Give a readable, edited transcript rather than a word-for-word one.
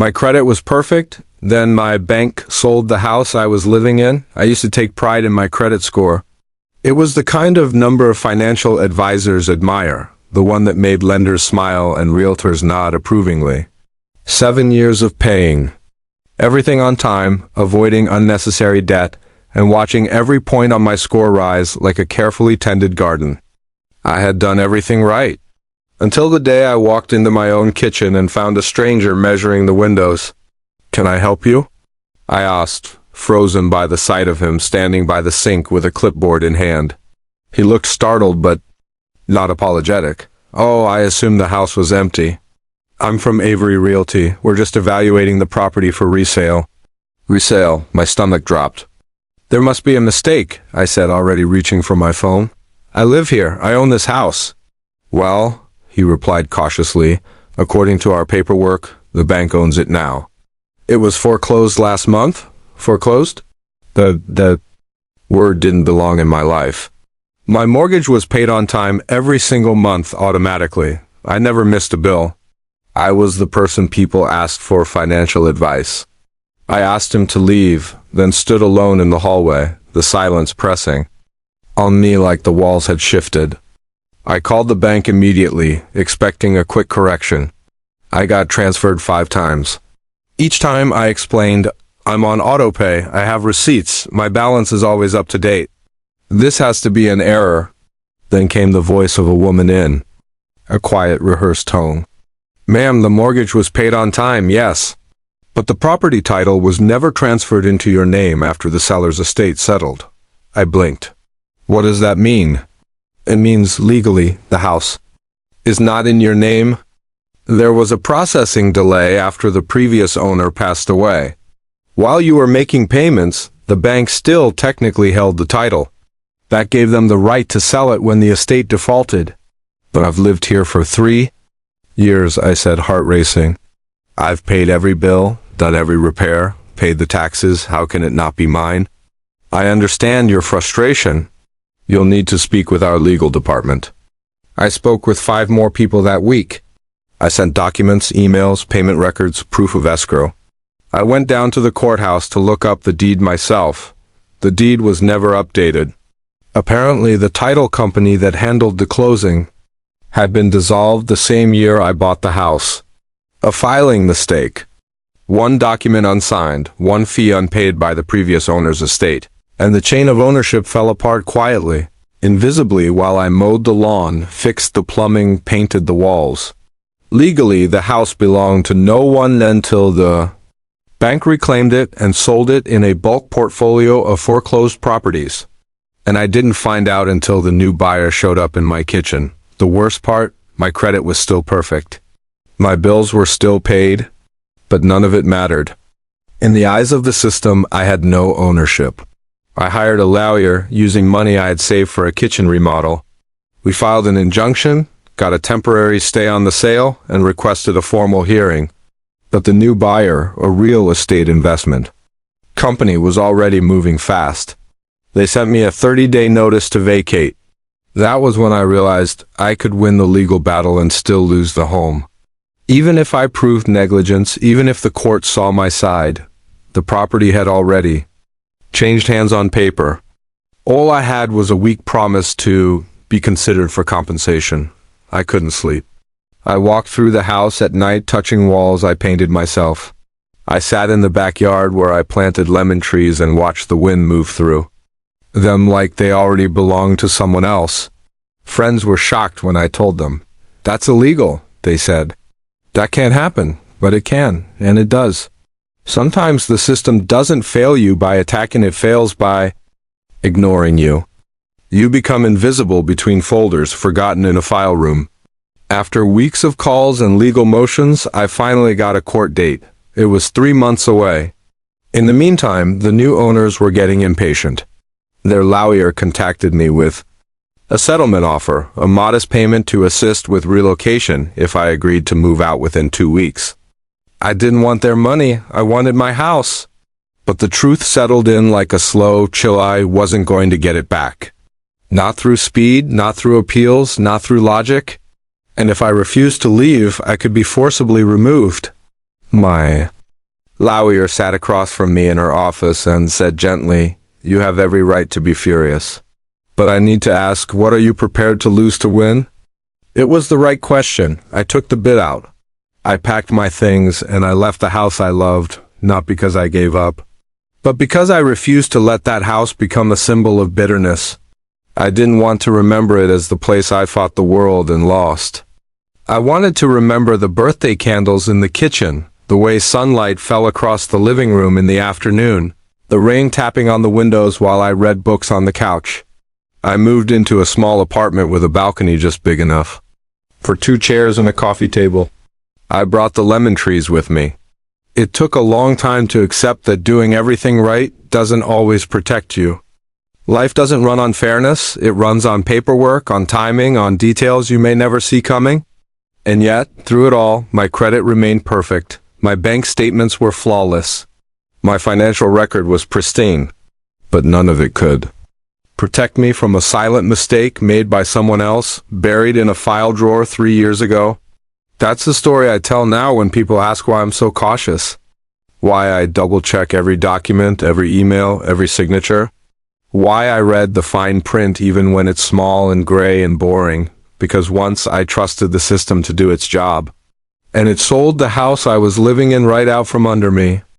My credit was perfect. Then my bank sold the house I was living in. I used to take pride in my credit score. It was the kind of number financial advisors admire, the one that made lenders smile and realtors nod approvingly. 7 years of paying everything on time, avoiding unnecessary debt, and watching every point on my score rise like a carefully tended garden. I had done everything right. Until the day I walked into my own kitchen and found a stranger measuring the windows. "Can I help you?" I asked, frozen by the sight of him standing by the sink with a clipboard in hand. He looked startled but not apologetic. "Oh, I assumed the house was empty. I'm from Avery Realty. We're just evaluating the property for resale." Resale? My stomach dropped. "There must be a mistake," I said, already reaching for my phone. "I live here. I own this house." "Well," he replied cautiously, "according to our paperwork, the bank owns it now." "It was foreclosed last month?" "Foreclosed?" The word didn't belong in my life. My mortgage was paid on time every single month automatically. I never missed a bill. I was the person people asked for financial advice. I asked him to leave, then stood alone in the hallway, the silence pressing on me like the walls had shifted. I called the bank immediately, expecting a quick correction. I got transferred 5 times. Each time I explained, "I'm on auto pay, I have receipts, my balance is always up to date. This has to be an error." Then came the voice of a woman in a quiet, rehearsed tone. "Ma'am, the mortgage was paid on time, yes. But the property title was never transferred into your name after the seller's estate settled." I blinked. "What does that mean?" "It means legally, the house is not in your name. There was a processing delay after the previous owner passed away. While you were making payments, the bank still technically held the title. That gave them the right to sell it when the estate defaulted. But I've lived here for 3 years," I said, heart racing. "I've paid every bill, done every repair, paid the taxes. How can it not be mine?" "I understand your frustration. You'll need to speak with our legal department." I spoke with 5 more people that week. I sent documents, emails, payment records, proof of escrow. I went down to the courthouse to look up the deed myself. The deed was never updated. Apparently, the title company that handled the closing had been dissolved the same year I bought the house. A filing mistake. 1 document unsigned, 1 fee unpaid by the previous owner's estate, and the chain of ownership fell apart quietly, invisibly, while I mowed the lawn, fixed the plumbing, painted the walls. Legally, the house belonged to no one until the bank reclaimed it and sold it in a bulk portfolio of foreclosed properties. And I didn't find out until the new buyer showed up in my kitchen. The worst part, my credit was still perfect. My bills were still paid, but none of it mattered. In the eyes of the system, I had no ownership. I hired a lawyer using money I had saved for a kitchen remodel. We filed an injunction, got a temporary stay on the sale, and requested a formal hearing. But the new buyer, a real estate investment company, was already moving fast. They sent me a 30-day notice to vacate. That was when I realized I could win the legal battle and still lose the home. Even if I proved negligence, even if the court saw my side, the property had already changed hands on paper. All I had was a weak promise to be considered for compensation. I couldn't sleep. I walked through the house at night, touching walls I painted myself. I sat in the backyard where I planted lemon trees and watched the wind move through them like they already belonged to someone else. Friends were shocked when I told them. "That's illegal," they said. "That can't happen," but it can, and it does. Sometimes the system doesn't fail you by attacking, it fails by ignoring you. You become invisible between folders, forgotten in a file room. After weeks of calls and legal motions, I finally got a court date. It was 3 months away. In the meantime, the new owners were getting impatient. Their lawyer contacted me with a settlement offer, a modest payment to assist with relocation if I agreed to move out within 2 weeks. I didn't want their money, I wanted my house. But the truth settled in like a slow chill. I wasn't going to get it back. Not through speed, not through appeals, not through logic. And if I refused to leave, I could be forcibly removed. My lawyer sat across from me in her office and said gently, "You have every right to be furious. But I need to ask, what are you prepared to lose to win?" It was the right question. I took the bid out. I packed my things and I left the house I loved, not because I gave up, but because I refused to let that house become a symbol of bitterness. I didn't want to remember it as the place I fought the world and lost. I wanted to remember the birthday candles in the kitchen, the way sunlight fell across the living room in the afternoon, the rain tapping on the windows while I read books on the couch. I moved into a small apartment with a balcony just big enough for 2 chairs and a coffee table. I brought the lemon trees with me. It took a long time to accept that doing everything right doesn't always protect you. Life doesn't run on fairness, it runs on paperwork, on timing, on details you may never see coming. And yet, through it all, my credit remained perfect. My bank statements were flawless. My financial record was pristine. But none of it could protect me from a silent mistake made by someone else, buried in a file drawer 3 years ago. That's the story I tell now when people ask why I'm so cautious. Why I double-check every document, every email, every signature. Why I read the fine print even when it's small and gray and boring. Because once I trusted the system to do its job. And it sold the house I was living in right out from under me.